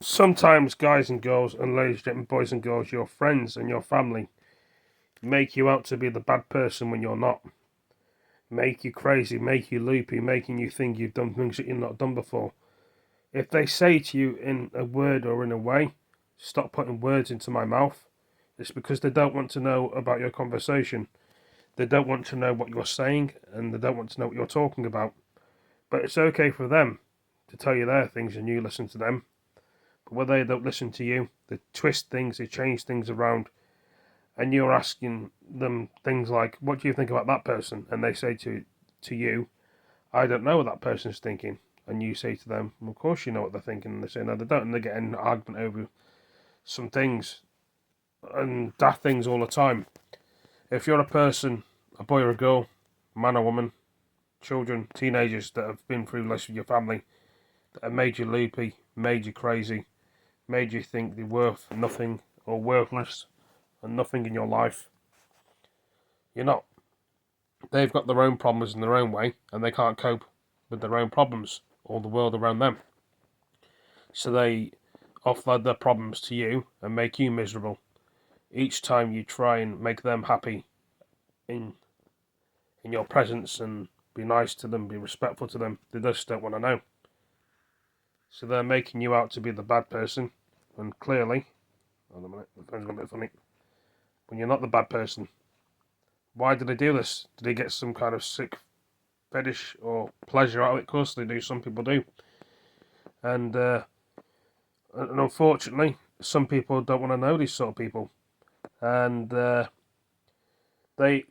Sometimes guys and girls and ladies and gentlemen, boys and girls, your friends and your family make you out to be the bad person when you're not. Make you crazy, make you loopy, making you think you've done things that you've not done before. If they say to you in a word or in a way, stop putting words into my mouth, it's because they don't want to know about your conversation. They don't want to know what you're saying and they don't want to know what you're talking about. But it's okay for them to tell you their things and you listen to them. But when they don't listen to you, they twist things, they change things around, and you're asking them things like, "What do you think about that person?" And they say to you, "I don't know what that person's thinking." And you say to them, well, "Of course you know what they're thinking." And they say, "No, they don't." And they get in an argument over some things and daft things all the time. If you're a person, a boy or a girl, man or woman, children, teenagers that have been through this with your family, that have made you loopy, made you crazy, made you think they're worth nothing or worthless and nothing in your life, you're not. They've got their own problems in their own way and they can't cope with their own problems or the world around them. So they offload their problems to you and make you miserable. Each time you try and make them happy in your presence and be nice to them, be respectful to them, they just don't want to know. So they're making you out to be the bad person, and clearly, hold on a minute, the phone's got a bit funny. When you're not the bad person, why did they do this? Did they get some kind of sick fetish or pleasure out of it? Of course they do. Some people do, and unfortunately, some people don't want to know these sort of people, and they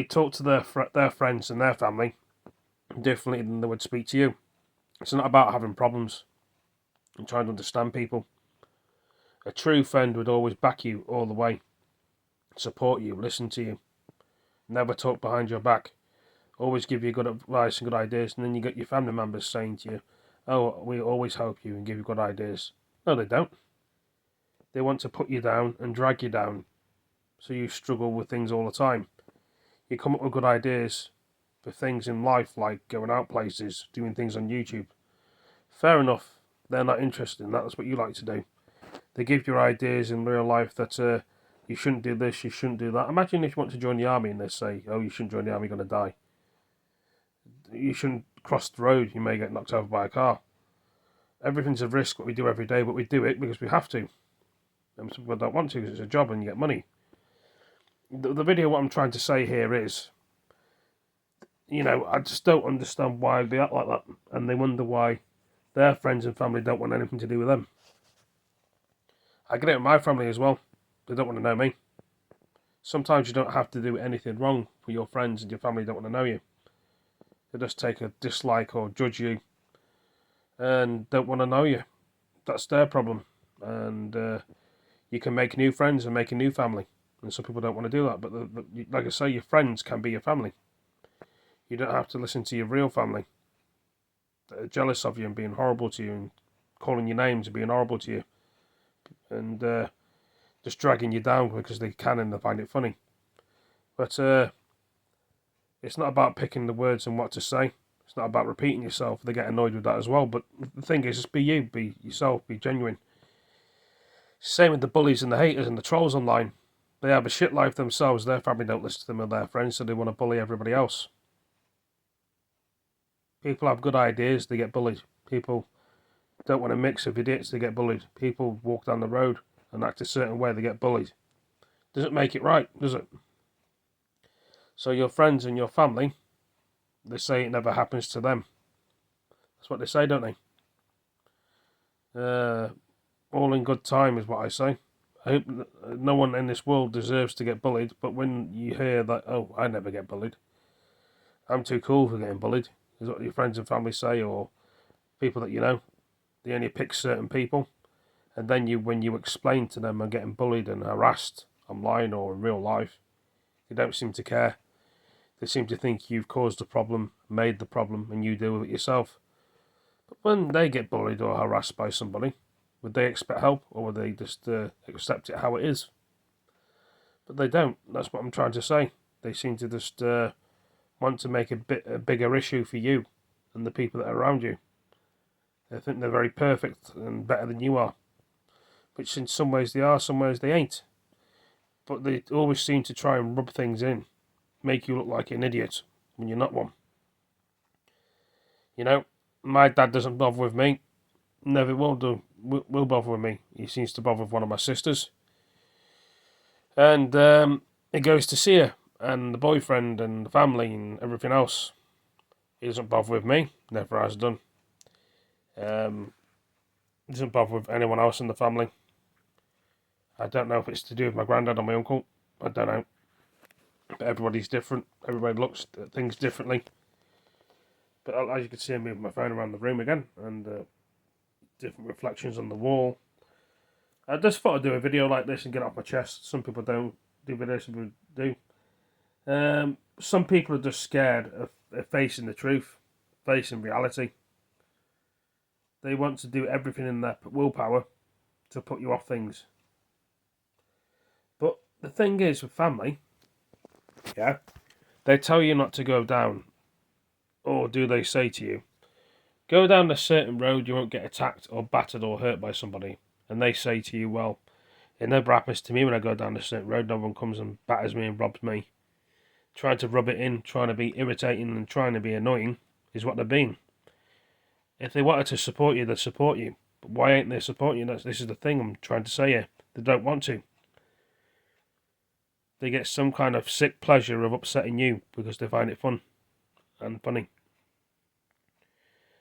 talk to their friends and their family differently than they would speak to you. It's not about having problems and trying to understand people. A true friend would always back you all the way, support you, listen to you, never talk behind your back, always give you good advice and good ideas, and then you get your family members saying to you, "Oh, we always help you and give you good ideas." No, they don't. They want to put you down and drag you down, so you struggle with things all the time. You come up with good ideas for things in life, like going out places, doing things on YouTube. Fair enough, they're not interested in that. That's what you like to do. They give you ideas in real life that you shouldn't do this, you shouldn't do that. Imagine if you want to join the army and they say, "Oh, you shouldn't join the army, you're going to die. You shouldn't cross the road, you may get knocked over by a car." Everything's a risk, what we do every day, but we do it because we have to. And some people don't want to because it's a job and you get money. The video, what I'm trying to say here is, I just don't understand why they act like that. And they wonder why their friends and family don't want anything to do with them. I get it with my family as well. They don't want to know me. Sometimes you don't have to do anything wrong for your friends and your family don't want to know you. They just take a dislike or judge you and don't want to know you. That's their problem. And you can make new friends and make a new family. And some people don't want to do that. But like I say, your friends can be your family. You don't have to listen to your real family that are jealous of you and being horrible to you and calling you names and being horrible to you and just dragging you down because they can and they find it funny. But it's not about picking the words and what to say. It's not about repeating yourself. They get annoyed with that as well. But the thing is, just be you, be yourself, be genuine. Same with the bullies and the haters and the trolls online. They have a shit life themselves. Their family don't listen to them or their friends, so they want to bully everybody else. People have good ideas, they get bullied. People don't want to mix with idiots, they get bullied. People walk down the road and act a certain way, they get bullied. Doesn't make it right, does it? So your friends and your family, they say it never happens to them. That's what they say, don't they? All in good time is what I say. I hope no one in this world deserves to get bullied, but when you hear that, "Oh, I never get bullied. I'm too cool for getting bullied," is what your friends and family say, or people that you know. They only pick certain people, and then when you explain to them I'm getting bullied and harassed online or in real life, they don't seem to care. They seem to think you've caused the problem, made the problem, and you deal with it yourself. But when they get bullied or harassed by somebody, would they expect help, or would they just accept it how it is? But they don't. That's what I'm trying to say. They seem to just want to make a bigger issue for you and the people that are around you. They think they're very perfect and better than you are, which in some ways they are, some ways they ain't. But they always seem to try and rub things in, make you look like an idiot when you're not one. You know, my dad doesn't bother with me, never will do, will bother with me. He seems to bother with one of my sisters. And he goes to see her, and the boyfriend, and the family, and everything else. He doesn't bother with me, never has done. He doesn't bother with anyone else in the family. I don't know if it's to do with my granddad or my uncle. I don't know. But everybody's different. Everybody looks at things differently. But as you can see, I'm moving my phone around the room again, and different reflections on the wall. I just thought I'd do a video like this and get it off my chest. Some people don't do videos, some people do. Some people are just scared of facing the truth, facing reality. They want to do everything in their willpower to put you off things. But the thing is with family, yeah, they tell you not to go down. Or do they say to you, go down a certain road, you won't get attacked or battered or hurt by somebody. And they say to you, well, it never happens to me when I go down a certain road. No one comes and batters me and robs me. Trying to rub it in, trying to be irritating and trying to be annoying is what they're being. If they wanted to support you, they'd support you. But why ain't they supporting you? This is the thing I'm trying to say here. They don't want to. They get some kind of sick pleasure of upsetting you because they find it fun and funny.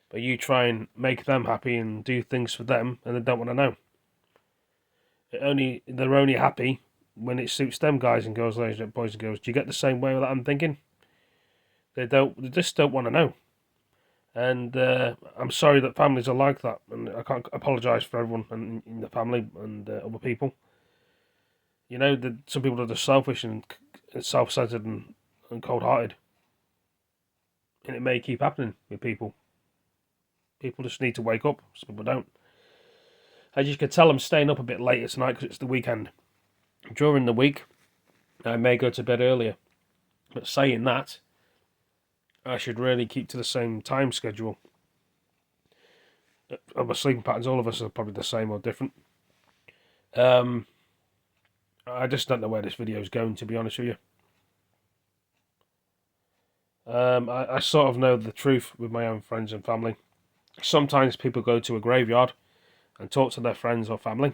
But you try and make them happy and do things for them, and they don't want to know. They're only happy when it suits them, guys and girls, ladies and boys and girls. Do you get the same way with that I'm thinking? They just don't want to know. And I'm sorry that families are like that, and I can't apologise for everyone in the family and other people. You know, some people are just selfish and self-centered and cold-hearted, and it may keep happening with people. People just need to wake up. Some people don't. As you can tell, I'm staying up a bit later tonight because it's the weekend. During the week, I may go to bed earlier. But saying that, I should really keep to the same time schedule. Our sleeping patterns, all of us are probably the same or different. I just don't know where this video is going, to be honest with you. I sort of know the truth with my own friends and family. Sometimes people go to a graveyard and talk to their friends or family.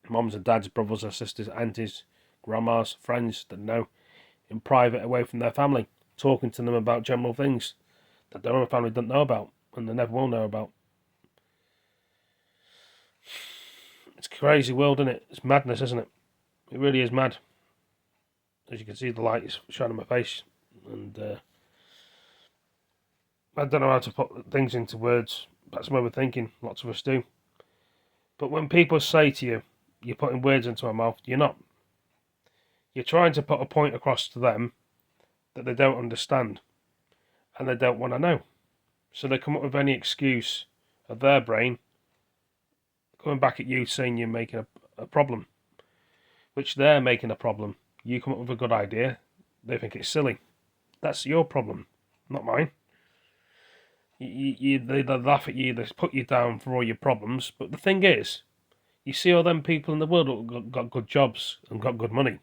Mums and dads, brothers or sisters, aunties, grandmas, friends that know in private away from their family, talking to them about general things that their own family don't know about and they never will know about. It's a crazy world, isn't it? It's madness, isn't it? It really is mad. As you can see, the light is shining on my face, and I don't know how to put things into words. That's my way of thinking. Lots of us do. But when people say to you, you're putting words into my mouth, you're not. You're trying to put a point across to them that they don't understand and they don't want to know. So they come up with any excuse of their brain coming back at you saying you're making a problem, which they're making a problem. You come up with a good idea, they think it's silly. That's your problem, not mine. They laugh at you, they put you down for all your problems, but the thing is, you see all them people in the world who got good jobs and got good money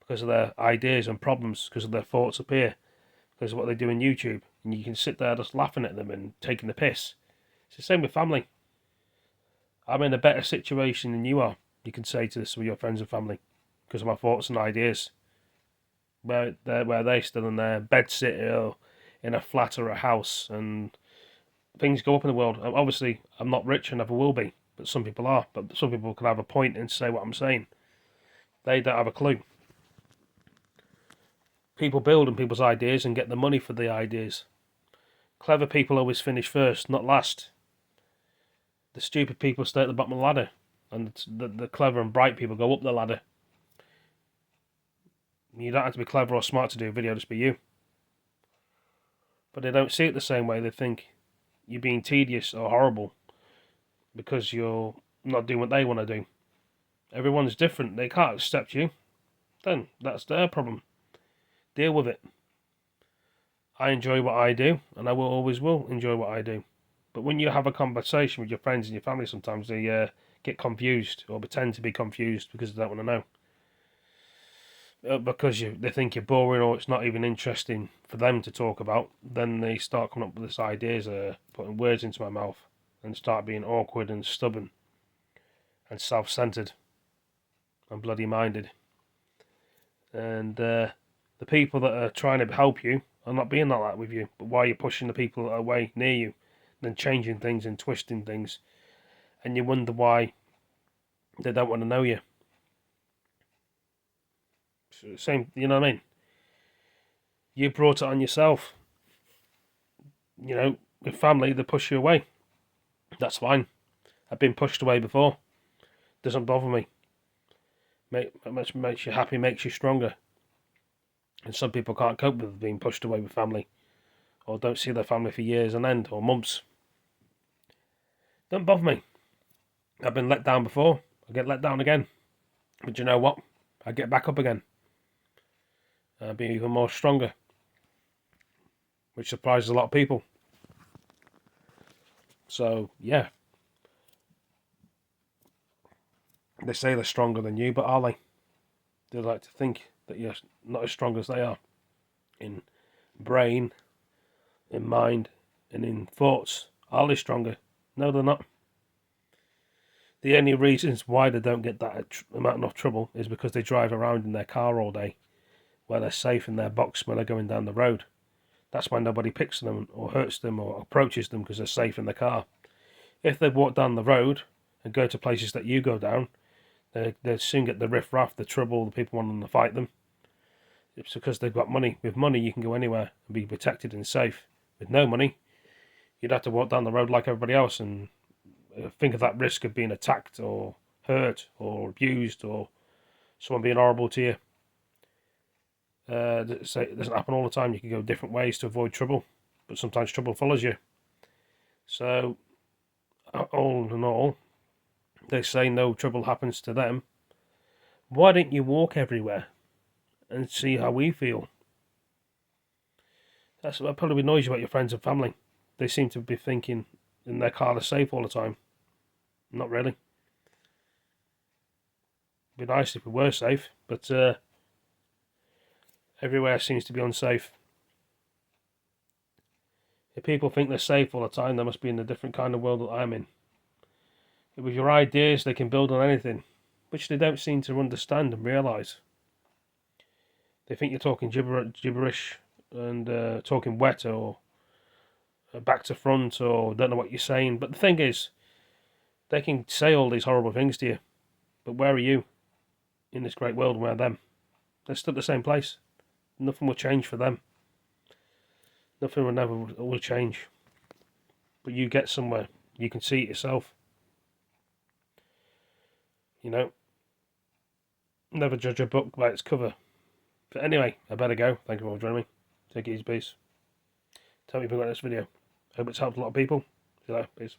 because of their ideas and problems, because of their thoughts up here, because of what they do on YouTube, and you can sit there just laughing at them and taking the piss. It's the same with family. I'm in a better situation than you are, you can say to some of your friends and family, because of my thoughts and ideas. Where they still in their bed sitter or in a flat or a house, and things go up in the world. Obviously, I'm not rich and never will be, but some people are. But some people can have a point and say what I'm saying. They don't have a clue. People build on people's ideas and get the money for the ideas. Clever people always finish first, not last. The stupid people stay at the bottom of the ladder, and the clever and bright people go up the ladder. You don't have to be clever or smart to do a video, just be you. But they don't see it the same way. They think you're being tedious or horrible because you're not doing what they want to do. Everyone's different. They can't accept you. Then that's their problem. Deal with it. I enjoy what I do, and I always will enjoy what I do. But when you have a conversation with your friends and your family, sometimes they get confused or pretend to be confused because they don't want to know. Because they think you're boring or it's not even interesting for them to talk about, then they start coming up with these ideas, putting words into my mouth, and start being awkward and stubborn and self-centered and bloody-minded. And the people that are trying to help you are not being like that with you, but why you're pushing the people away near you, then changing things and twisting things, and you wonder why they don't want to know you. Same, you know what I mean? You brought it on yourself. You know, with family, they push you away. That's fine. I've been pushed away before. Doesn't bother me. Makes you happy, makes you stronger. And some people can't cope with being pushed away with family, or don't see their family for years on end, or months. Don't bother me. I've been let down before. I get let down again. But you know what? I get back up again. I'll be even more stronger. Which surprises a lot of people. So, yeah. They say they're stronger than you, but are they? They like to think that you're not as strong as they are. In brain, in mind, and in thoughts. Are they stronger? No, they're not. The only reasons why they don't get that amount of trouble is because they drive around in their car all day, where they're safe in their box when they're going down the road. That's why nobody picks them or hurts them or approaches them, because they're safe in the car. If they walk down the road and go to places that you go down, they'll soon get the riff-raff, the trouble, the people wanting to fight them. It's because they've got money. With money, you can go anywhere and be protected and safe. With no money, you'd have to walk down the road like everybody else and think of that risk of being attacked or hurt or abused or someone being horrible to you. It doesn't happen all the time. You can go different ways to avoid trouble, but sometimes trouble follows you. So, all in all, they say no trouble happens to them. Why don't you walk everywhere and see how we feel? That's what probably annoys you about your friends and family. They seem to be thinking in their car they're safe all the time. Not really. It'd be nice if we were safe, but everywhere seems to be unsafe. If people think they're safe all the time, they must be in a different kind of world that I'm in. With your ideas, they can build on anything, which they don't seem to understand and realise. They think you're talking gibberish and talking wet or back to front or don't know what you're saying. But the thing is, they can say all these horrible things to you, but where are you in this great world? Where are them? They're still at the same place. Nothing will change for them. Nothing will change. But you get somewhere. You can see it yourself. You know, never judge a book by its cover. But anyway, I better go. Thank you all for joining me. Take it easy, peace. Tell me if you got this video. Hope it's helped a lot of people. See you later. Peace.